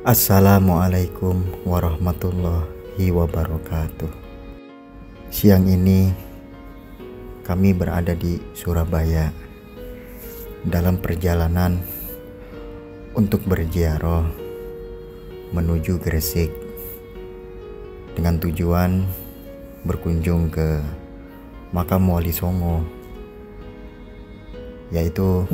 Assalamualaikum warahmatullahi wabarakatuh. Siang ini kami berada di Surabaya dalam perjalanan untuk berziarah menuju Gresik dengan tujuan berkunjung ke makam Wali Songo, yaitu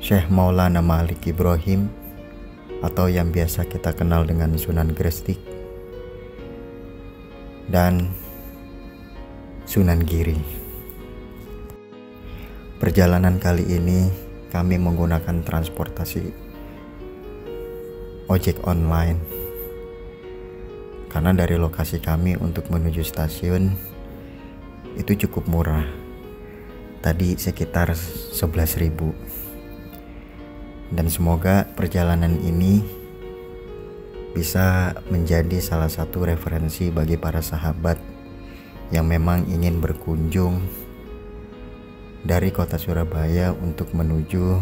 Syekh Maulana Malik Ibrahim atau yang biasa kita kenal dengan Sunan Gresik dan Sunan Giri. Perjalanan kali ini kami menggunakan transportasi ojek online karena dari lokasi kami untuk menuju stasiun itu cukup murah. Tadi sekitar 11.000. Dan semoga perjalanan ini bisa menjadi salah satu referensi bagi para sahabat yang memang ingin berkunjung dari kota Surabaya untuk menuju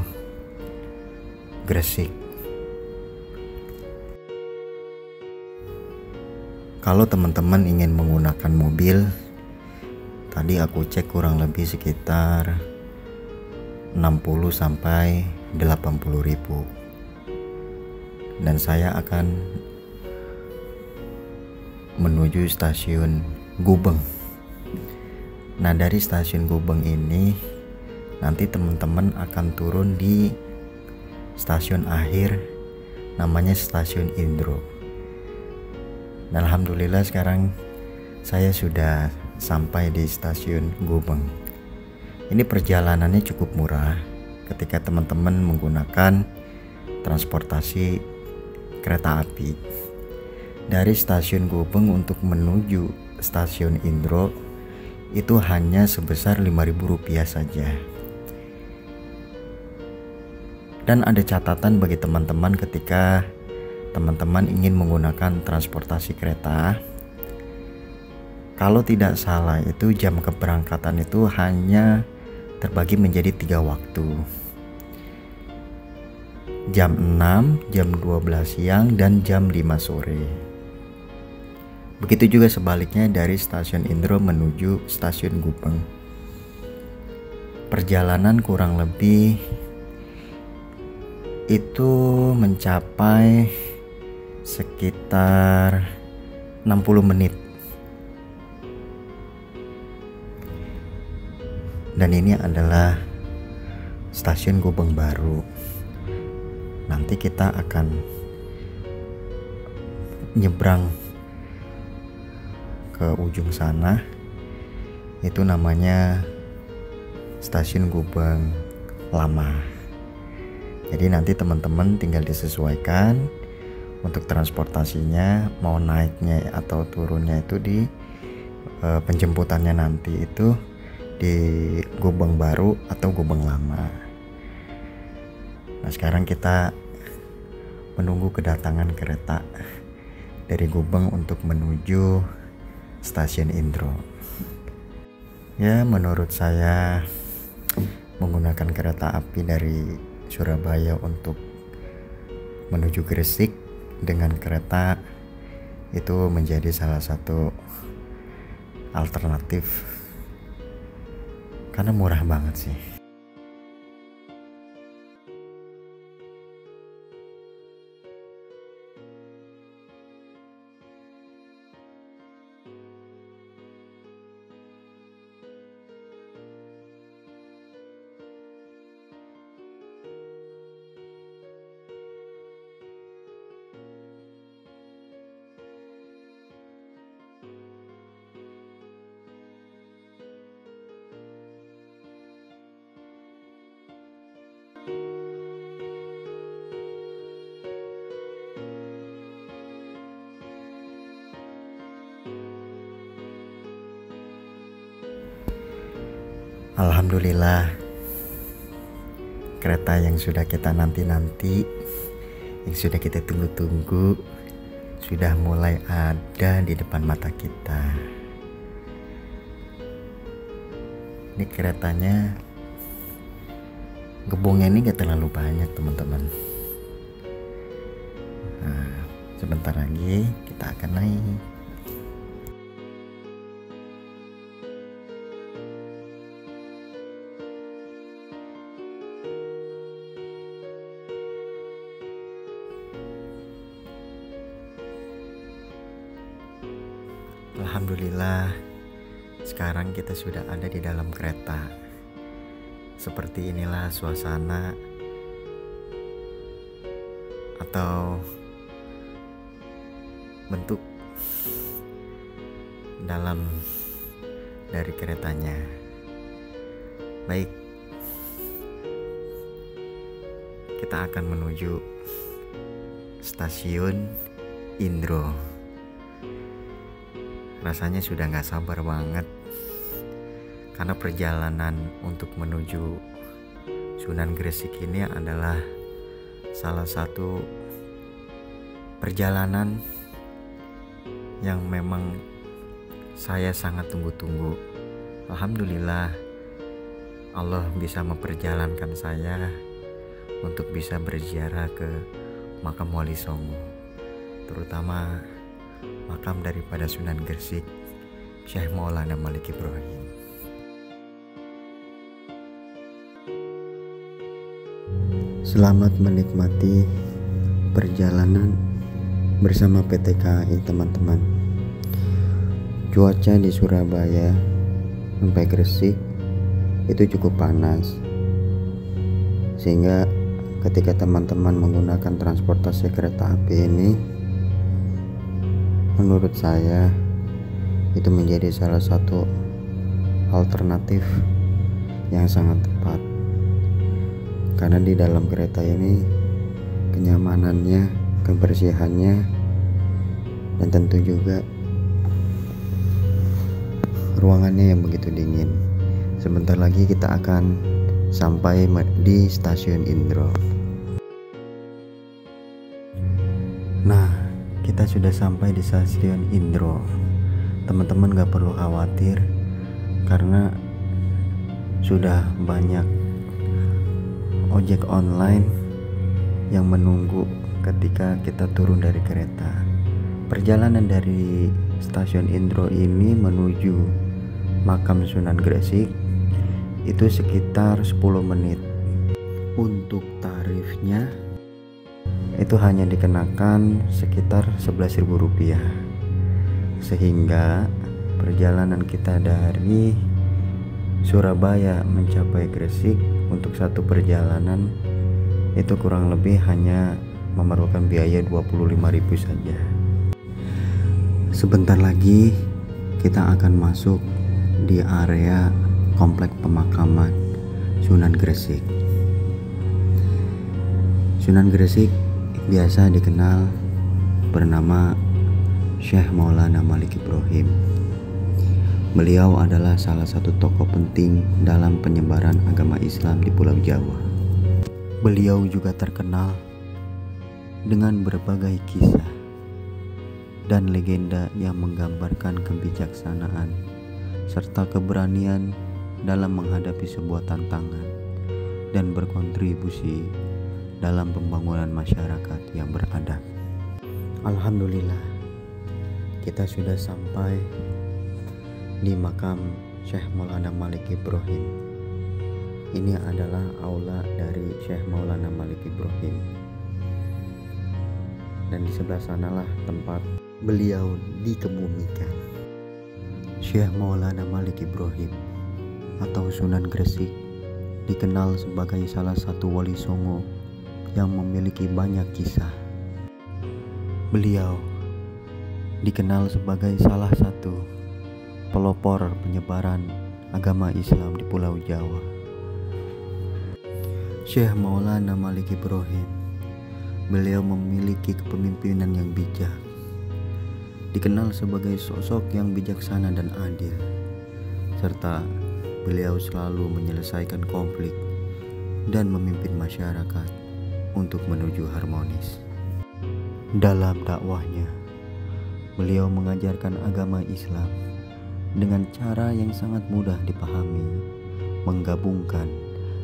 Gresik. Kalau teman-teman ingin menggunakan mobil, tadi aku cek kurang lebih sekitar 60 sampai 80.000. Dan saya akan menuju stasiun Gubeng. Nah, dari stasiun Gubeng ini nanti teman-teman akan turun di stasiun akhir namanya stasiun Indro. Dan alhamdulillah sekarang saya sudah sampai di stasiun Gubeng. Ini perjalanannya cukup murah ketika teman-teman menggunakan transportasi kereta api. Dari stasiun Gubeng untuk menuju stasiun Indro itu hanya sebesar Rp5.000 saja. Dan ada catatan bagi teman-teman ketika teman-teman ingin menggunakan transportasi kereta. Kalau tidak salah itu jam keberangkatan itu hanya terbagi menjadi 3 waktu. Jam 6, jam 12 siang, dan jam 5 sore. Begitu juga sebaliknya dari stasiun Indro menuju stasiun Gubeng. Perjalanan kurang lebih itu mencapai sekitar 60 menit. Dan ini adalah stasiun Gubeng baru. Nanti kita akan nyebrang ke ujung sana. Itu namanya stasiun Gubeng Lama. Jadi nanti teman-teman tinggal disesuaikan untuk transportasinya, mau naiknya atau turunnya itu di penjemputannya nanti itu di Gubeng Baru atau Gubeng Lama. Nah, sekarang kita menunggu kedatangan kereta dari Gubeng untuk menuju stasiun Indro. Ya, menurut saya menggunakan kereta api dari Surabaya untuk menuju Gresik dengan kereta itu menjadi salah satu alternatif karena murah banget sih. Alhamdulillah, kereta yang sudah kita nanti-nanti, yang sudah kita tunggu-tunggu, sudah mulai ada di depan mata kita. Ini keretanya, gerbongnya ini gak terlalu banyak teman-teman. Nah, sebentar lagi kita akan naik. Alhamdulillah, sekarang kita sudah ada di dalam kereta. Seperti inilah suasana atau bentuk dalam dari keretanya. Baik, kita akan menuju stasiun Indro. Rasanya sudah gak sabar banget, karena perjalanan untuk menuju Sunan Gresik ini adalah salah satu perjalanan yang memang saya sangat tunggu-tunggu. Alhamdulillah, Allah bisa memperjalankan saya untuk bisa berziarah ke makam Wali Songo, terutama makam daripada Sunan Gresik, Syekh Maulana Malik Ibrahim. Selamat menikmati perjalanan bersama PT KAI, teman-teman. Cuaca di Surabaya sampai Gresik itu cukup panas, sehingga ketika teman-teman menggunakan transportasi kereta api ini, menurut saya itu menjadi salah satu alternatif yang sangat tepat, karena di dalam kereta ini kenyamanannya, kebersihannya, dan tentu juga ruangannya yang begitu dingin. Sebentar lagi kita akan sampai di stasiun Indro. Nah, kita sudah sampai di stasiun Indro. Teman-teman gak perlu khawatir, karena sudah banyak ojek online yang menunggu ketika kita turun dari kereta. Perjalanan dari stasiun Indro ini menuju makam Sunan Gresik itu sekitar 10 menit. Untuk tarifnya itu hanya dikenakan sekitar Rp11.000, sehingga perjalanan kita dari Surabaya mencapai Gresik untuk satu perjalanan itu kurang lebih hanya memerlukan biaya Rp25.000 saja. Sebentar lagi kita akan masuk di area komplek pemakaman Sunan Gresik. Sunan Gresik biasa dikenal bernama Syekh Maulana Malik Ibrahim. Beliau adalah salah satu tokoh penting dalam penyebaran agama Islam di Pulau Jawa. Beliau juga terkenal dengan berbagai kisah dan legenda yang menggambarkan kebijaksanaan serta keberanian dalam menghadapi sebuah tantangan dan berkontribusi dalam pembangunan masyarakat yang beradab. Alhamdulillah, kita sudah sampai di makam Syekh Maulana Malik Ibrahim. Ini adalah aula dari Syekh Maulana Malik Ibrahim, dan di sebelah sanalah tempat beliau dikebumikan. Syekh Maulana Malik Ibrahim atau Sunan Gresik dikenal sebagai salah satu wali songo yang memiliki banyak kisah. Beliau dikenal sebagai salah satu pelopor penyebaran agama Islam di Pulau Jawa. Syekh Maulana Malik Ibrahim, beliau memiliki kepemimpinan yang bijak, dikenal sebagai sosok yang bijaksana dan adil, serta beliau selalu menyelesaikan konflik dan memimpin masyarakat untuk menuju harmonis. Dalam dakwahnya, beliau mengajarkan agama Islam dengan cara yang sangat mudah dipahami, menggabungkan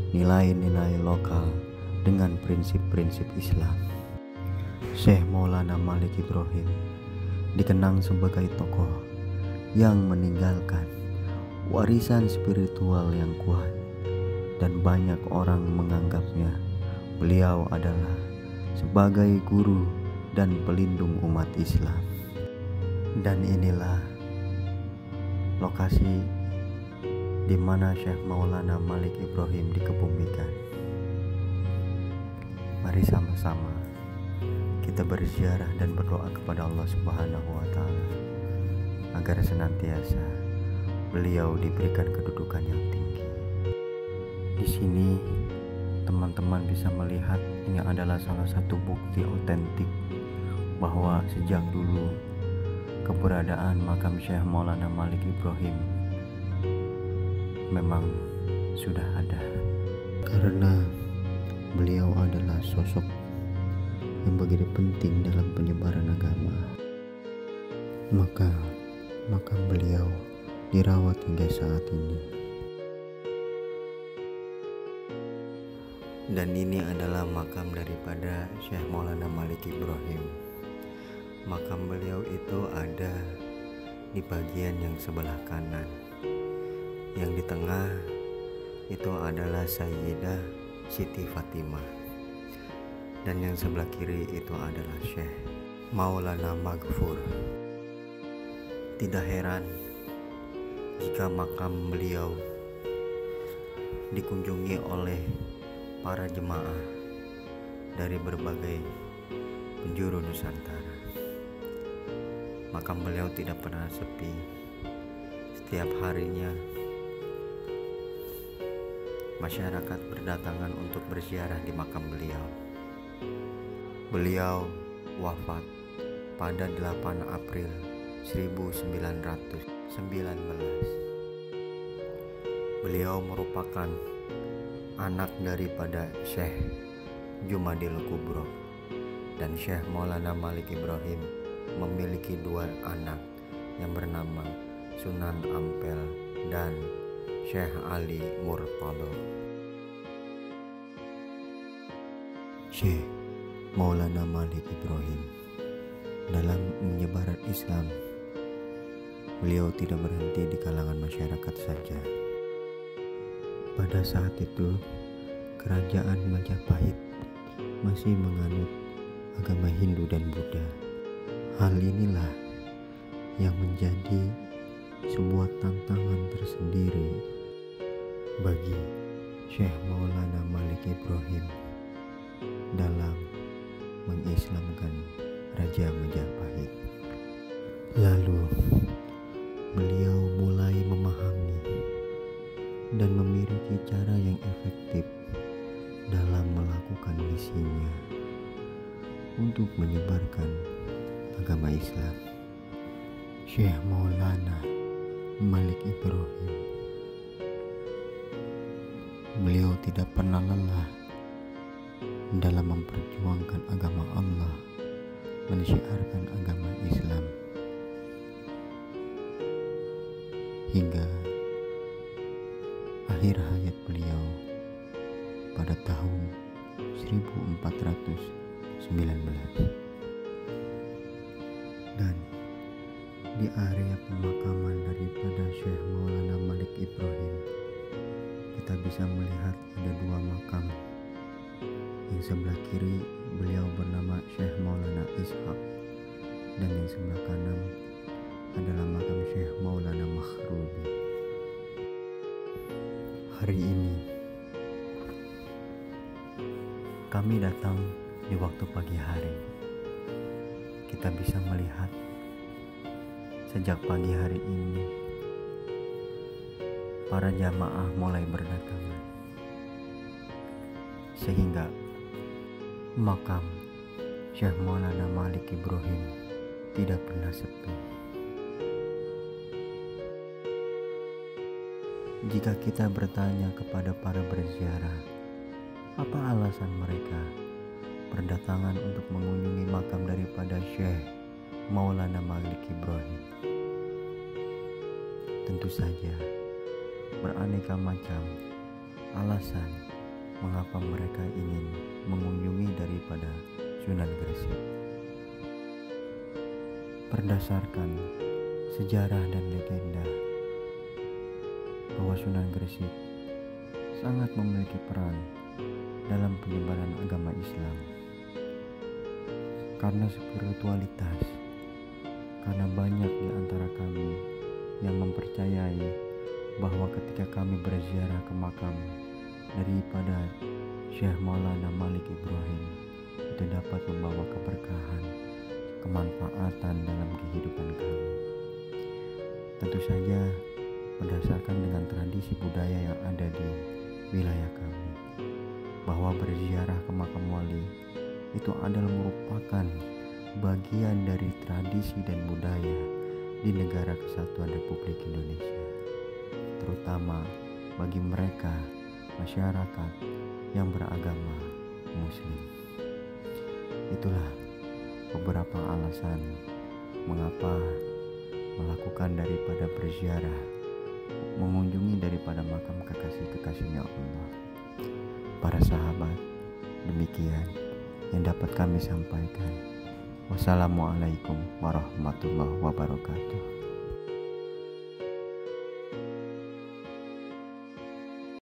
nilai-nilai lokal dengan prinsip-prinsip Islam. Syekh Maulana Malik Ibrahim dikenang sebagai tokoh yang meninggalkan warisan spiritual yang kuat, dan banyak orang menganggapnya beliau adalah sebagai guru dan pelindung umat Islam. Dan inilah lokasi di mana Syekh Maulana Malik Ibrahim dikebumikan. Mari sama-sama kita berziarah dan berdoa kepada Allah Subhanahu wa Ta'ala agar senantiasa beliau diberikan kedudukan yang tinggi. Di sini teman-teman bisa melihat ini adalah salah satu bukti otentik bahwa sejak dulu keberadaan makam Syekh Maulana Malik Ibrahim memang sudah ada, karena beliau adalah sosok yang begitu penting dalam penyebaran agama. Maka makam beliau dirawat hingga saat ini. Dan ini adalah makam daripada Syekh Maulana Malik Ibrahim. Makam beliau itu ada di bagian yang sebelah kanan. Yang di tengah itu adalah Sayyidah Siti Fatimah, dan yang sebelah kiri itu adalah Syekh Maulana Maghfur. Tidak heran jika makam beliau dikunjungi oleh para jemaah dari berbagai penjuru Nusantara. Makam beliau tidak pernah sepi. Setiap harinya masyarakat berdatangan untuk berziarah di makam beliau. Beliau wafat pada 8 April 1919. Beliau merupakan anak daripada Syekh Jumadil Kubro, dan Syekh Maulana Malik Ibrahim memiliki 2 anak yang bernama Sunan Ampel dan Syekh Ali Murtado. Syekh Maulana Malik Ibrahim dalam menyebaran Islam, beliau tidak berhenti di kalangan masyarakat saja. Pada saat itu, kerajaan Majapahit masih menganut agama Hindu dan Buddha. Hal inilah yang menjadi sebuah tantangan tersendiri bagi Syekh Maulana Malik Ibrahim dalam mengislamkan Raja Majapahit. Lalu beliau mulai memahami dan memiliki cara yang efektif dalam melakukan misinya untuk menyebarkan agama Islam. Syekh Maulana Malik Ibrahim, beliau tidak pernah lelah dalam memperjuangkan agama Allah, mensyiarkan agama Islam, hingga akhir hayat beliau pada tahun 1419. Dan di area pemakaman daripada Syekh Maulana Malik Ibrahim, kita bisa melihat ada 2 makam. Yang sebelah kiri beliau bernama Syekh Maulana Ishaq, dan yang sebelah kanan adalah makam Syekh Maulana Makhrubi. Hari ini kami datang di waktu pagi hari. Kita bisa melihat sejak pagi hari ini para jamaah mulai berdatangan, sehingga makam Syekh Maulana Malik Ibrahim tidak pernah sepi. Jika kita bertanya kepada para berziarah, apa alasan mereka berdatangan untuk mengunjungi makam daripada Syekh Maulana Malik Ibrahim? Tentu saja beraneka macam alasan mengapa mereka ingin mengunjungi daripada Sunan Gresik. Berdasarkan sejarah dan legenda bahwa Sunan Gresik sangat memiliki peran dalam penyebaran agama Islam karena spiritualitas, karena banyak di antara kami yang mempercayai bahwa ketika kami berziarah ke makam daripada Syekh Maulana Malik Ibrahim, itu dapat membawa keberkahan, kemanfaatan dalam kehidupan kami. Tentu saja berdasarkan dengan tradisi budaya yang ada di wilayah kami, bahwa berziarah ke makam wali itu adalah merupakan bagian dari tradisi dan budaya di Negara Kesatuan Republik Indonesia, terutama bagi mereka masyarakat yang beragama Muslim. Itulah beberapa alasan mengapa melakukan daripada berziarah, mengunjungi daripada makam kekasih-kekasihnya Allah. Para sahabat, demikian yang dapat kami sampaikan. Wassalamualaikum warahmatullahi wabarakatuh.